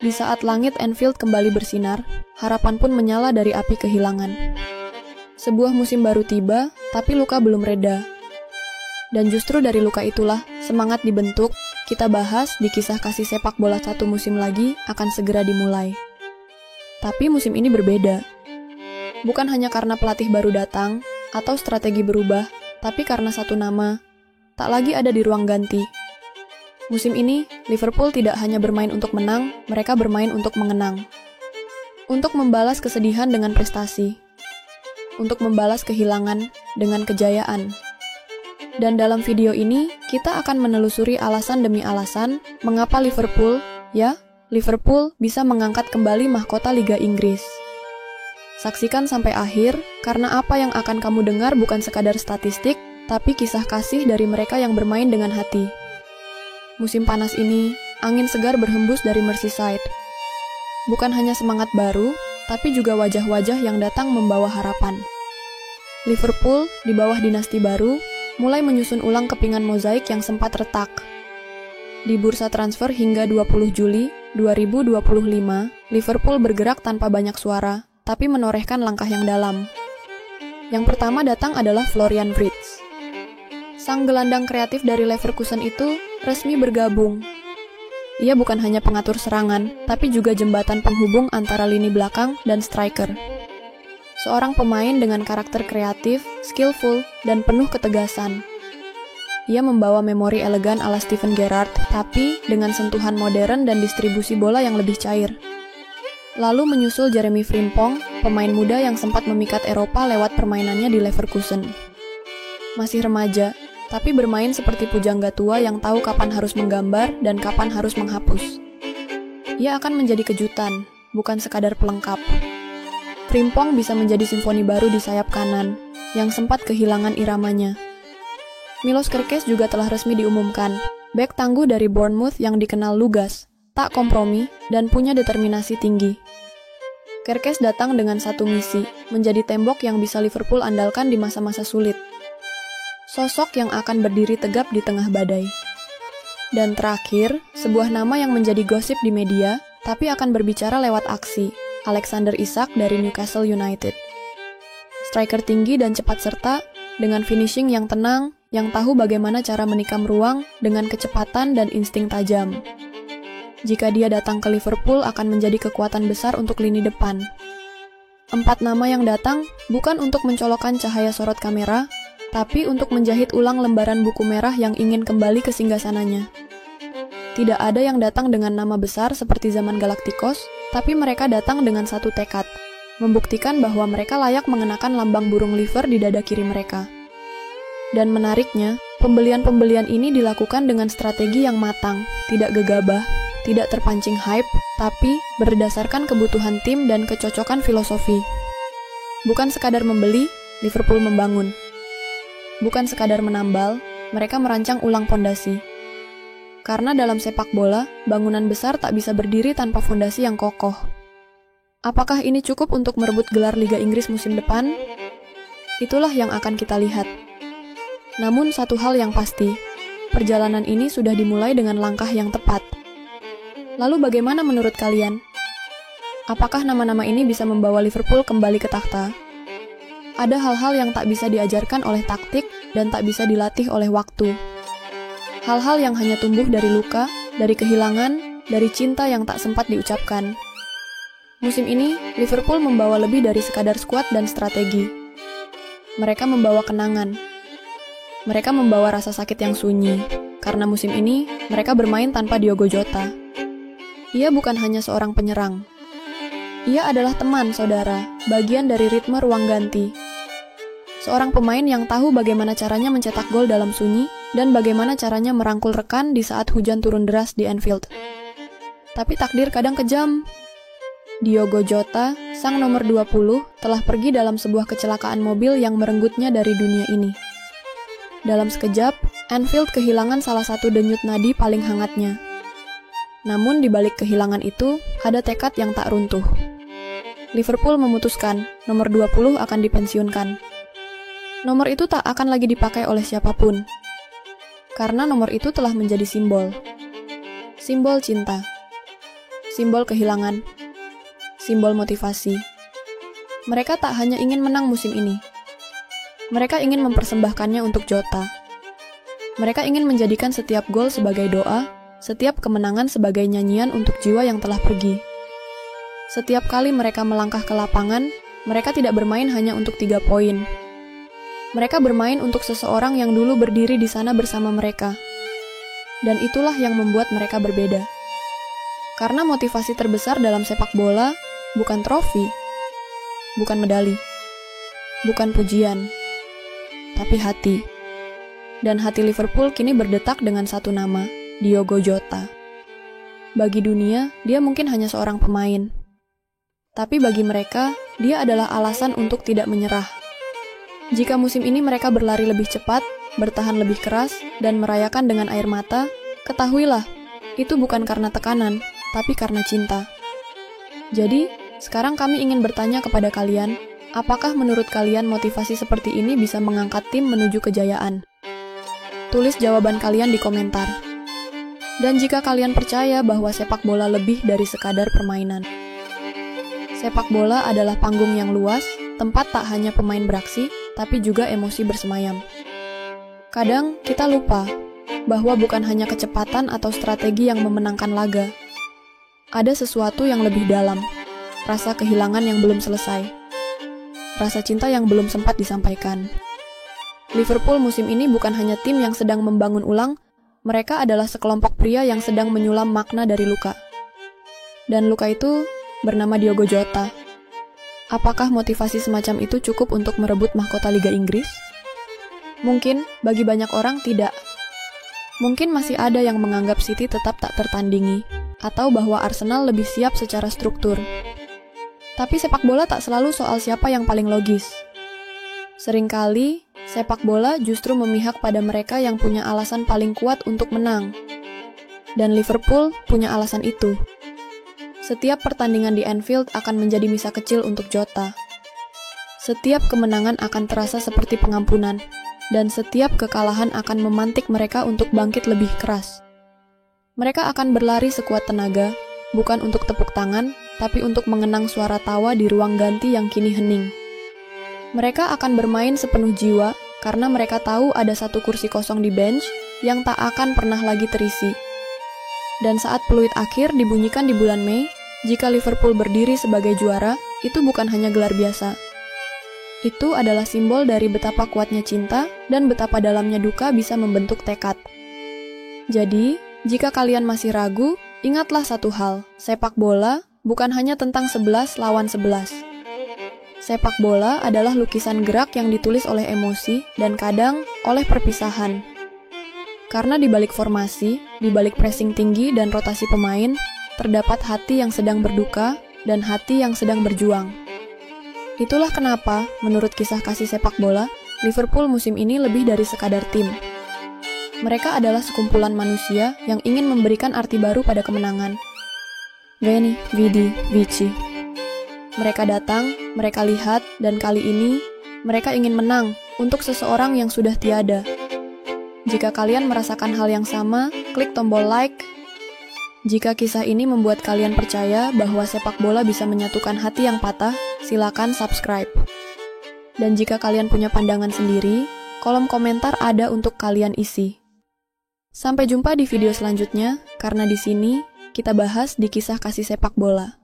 Di saat langit Anfield kembali bersinar, harapan pun menyala dari api kehilangan. Sebuah musim baru tiba, tapi luka belum reda. Dan justru dari luka itulah, semangat dibentuk, kita bahas di kisah kasih sepak bola satu musim lagi akan segera dimulai. Tapi musim ini berbeda. Bukan hanya karena pelatih baru datang, atau strategi berubah, tapi karena satu nama, tak lagi ada di ruang ganti. Musim ini, Liverpool tidak hanya bermain untuk menang, mereka bermain untuk mengenang. Untuk membalas kesedihan dengan prestasi. Untuk membalas kehilangan dengan kejayaan. Dan dalam video ini, kita akan menelusuri alasan demi alasan mengapa Liverpool bisa mengangkat kembali mahkota Liga Inggris. Saksikan sampai akhir, karena apa yang akan kamu dengar bukan sekadar statistik, tapi kisah kasih dari mereka yang bermain dengan hati. Musim panas ini, angin segar berhembus dari Merseyside. Bukan hanya semangat baru, tapi juga wajah-wajah yang datang membawa harapan. Liverpool, di bawah dinasti baru, mulai menyusun ulang kepingan mozaik yang sempat retak. Di bursa transfer hingga 20 Juli 2025, Liverpool bergerak tanpa banyak suara, tapi menorehkan langkah yang dalam. Yang pertama datang adalah Florian Wirtz. Sang gelandang kreatif dari Leverkusen itu resmi bergabung. Ia bukan hanya pengatur serangan, tapi juga jembatan penghubung antara lini belakang dan striker. Seorang pemain dengan karakter kreatif, skillful, dan penuh ketegasan. Ia membawa memori elegan ala Steven Gerrard, tapi dengan sentuhan modern dan distribusi bola yang lebih cair. Lalu menyusul Jeremy Frimpong, pemain muda yang sempat memikat Eropa lewat permainannya di Leverkusen. Masih remaja, tapi bermain seperti pujangga tua yang tahu kapan harus menggambar dan kapan harus menghapus. Ia akan menjadi kejutan, bukan sekadar pelengkap. Frimpong bisa menjadi simfoni baru di sayap kanan, yang sempat kehilangan iramanya. Milos Kerkez juga telah resmi diumumkan, bek tangguh dari Bournemouth yang dikenal lugas, tak kompromi, dan punya determinasi tinggi. Kerkez datang dengan satu misi, menjadi tembok yang bisa Liverpool andalkan di masa-masa sulit. Sosok yang akan berdiri tegap di tengah badai. Dan terakhir, sebuah nama yang menjadi gosip di media, tapi akan berbicara lewat aksi, Alexander Isak dari Newcastle United. Striker tinggi dan cepat serta, dengan finishing yang tenang, yang tahu bagaimana cara menikam ruang dengan kecepatan dan insting tajam. Jika dia datang ke Liverpool akan menjadi kekuatan besar untuk lini depan. 4 nama yang datang bukan untuk mencolokkan cahaya sorot kamera, tapi untuk menjahit ulang lembaran buku merah yang ingin kembali ke singgasananya. Tidak ada yang datang dengan nama besar seperti zaman Galacticos, tapi mereka datang dengan satu tekad, membuktikan bahwa mereka layak mengenakan lambang burung liver di dada kiri mereka. Dan menariknya, pembelian-pembelian ini dilakukan dengan strategi yang matang, tidak gegabah, tidak terpancing hype, tapi berdasarkan kebutuhan tim dan kecocokan filosofi. Bukan sekadar membeli, Liverpool membangun. Bukan sekadar menambal, mereka merancang ulang fondasi. Karena dalam sepak bola, bangunan besar tak bisa berdiri tanpa fondasi yang kokoh. Apakah ini cukup untuk merebut gelar Liga Inggris musim depan? Itulah yang akan kita lihat. Namun satu hal yang pasti, perjalanan ini sudah dimulai dengan langkah yang tepat. Lalu bagaimana menurut kalian? Apakah nama-nama ini bisa membawa Liverpool kembali ke takhta? Ada hal-hal yang tak bisa diajarkan oleh taktik dan tak bisa dilatih oleh waktu. Hal-hal yang hanya tumbuh dari luka, dari kehilangan, dari cinta yang tak sempat diucapkan. Musim ini, Liverpool membawa lebih dari sekadar skuad dan strategi. Mereka membawa kenangan. Mereka membawa rasa sakit yang sunyi, karena musim ini mereka bermain tanpa Diogo Jota. Ia bukan hanya seorang penyerang. Ia adalah teman, saudara, bagian dari ritme ruang ganti. Seorang pemain yang tahu bagaimana caranya mencetak gol dalam sunyi dan bagaimana caranya merangkul rekan di saat hujan turun deras di Anfield. Tapi takdir kadang kejam. Diogo Jota, sang nomor 20, telah pergi dalam sebuah kecelakaan mobil yang merenggutnya dari dunia ini. Dalam sekejap, Anfield kehilangan salah satu denyut nadi paling hangatnya. Namun di balik kehilangan itu, ada tekad yang tak runtuh. Liverpool memutuskan, nomor 20 akan dipensiunkan. Nomor itu tak akan lagi dipakai oleh siapapun. Karena nomor itu telah menjadi simbol. Simbol cinta. simbol kehilangan, simbol motivasi. Mereka tak hanya ingin menang musim ini. Mereka ingin mempersembahkannya untuk Jota. Mereka ingin menjadikan setiap gol sebagai doa, setiap kemenangan sebagai nyanyian untuk jiwa yang telah pergi. Setiap kali mereka melangkah ke lapangan, mereka tidak bermain hanya untuk 3 poin. Mereka bermain untuk seseorang yang dulu berdiri di sana bersama mereka. Dan itulah yang membuat mereka berbeda. Karena motivasi terbesar dalam sepak bola bukan trofi, bukan medali, bukan pujian, tapi hati. Dan hati Liverpool kini berdetak dengan satu nama, Diogo Jota. Bagi dunia, dia mungkin hanya seorang pemain. Tapi bagi mereka, dia adalah alasan untuk tidak menyerah. Jika musim ini mereka berlari lebih cepat, bertahan lebih keras, dan merayakan dengan air mata, ketahuilah, itu bukan karena tekanan, tapi karena cinta. Jadi, sekarang kami ingin bertanya kepada kalian, apakah menurut kalian motivasi seperti ini bisa mengangkat tim menuju kejayaan? Tulis jawaban kalian di komentar. Dan jika kalian percaya bahwa sepak bola lebih dari sekadar permainan. Sepak bola adalah panggung yang luas, tempat tak hanya pemain beraksi, tapi juga emosi bersemayam. Kadang kita lupa bahwa bukan hanya kecepatan atau strategi yang memenangkan laga. Ada sesuatu yang lebih dalam, rasa kehilangan yang belum selesai, rasa cinta yang belum sempat disampaikan. Liverpool musim ini bukan hanya tim yang sedang membangun ulang, mereka adalah sekelompok pria yang sedang menyulam makna dari luka. Dan luka itu bernama Diogo Jota. Apakah motivasi semacam itu cukup untuk merebut mahkota Liga Inggris? Mungkin bagi banyak orang tidak. Mungkin masih ada yang menganggap City tetap tak tertandingi, atau bahwa Arsenal lebih siap secara struktur. Tapi sepak bola tak selalu soal siapa yang paling logis. Seringkali, sepak bola justru memihak pada mereka yang punya alasan paling kuat untuk menang. Dan Liverpool punya alasan itu. Setiap pertandingan di Anfield akan menjadi misa kecil untuk Jota. Setiap kemenangan akan terasa seperti pengampunan, dan setiap kekalahan akan memantik mereka untuk bangkit lebih keras. Mereka akan berlari sekuat tenaga, bukan untuk tepuk tangan, tapi untuk mengenang suara tawa di ruang ganti yang kini hening. Mereka akan bermain sepenuh jiwa, karena mereka tahu ada satu kursi kosong di bench yang tak akan pernah lagi terisi. Dan saat peluit akhir dibunyikan di bulan Mei, jika Liverpool berdiri sebagai juara, itu bukan hanya gelar biasa. Itu adalah simbol dari betapa kuatnya cinta dan betapa dalamnya duka bisa membentuk tekad. Jadi, jika kalian masih ragu, ingatlah satu hal, sepak bola bukan hanya tentang 11 lawan 11. Sepak bola adalah lukisan gerak yang ditulis oleh emosi dan kadang oleh perpisahan. Karena di balik formasi, di balik pressing tinggi dan rotasi pemain, terdapat hati yang sedang berduka dan hati yang sedang berjuang. Itulah kenapa, menurut kisah kasih sepak bola, Liverpool musim ini lebih dari sekadar tim. Mereka adalah sekumpulan manusia yang ingin memberikan arti baru pada kemenangan. Veni, Vidi, Vici. Mereka datang, mereka lihat, dan kali ini, mereka ingin menang untuk seseorang yang sudah tiada. Jika kalian merasakan hal yang sama, klik tombol like. Jika kisah ini membuat kalian percaya bahwa sepak bola bisa menyatukan hati yang patah, silakan subscribe. Dan jika kalian punya pandangan sendiri, kolom komentar ada untuk kalian isi. Sampai jumpa di video selanjutnya, karena di sini kita bahas di kisah kasih sepak bola.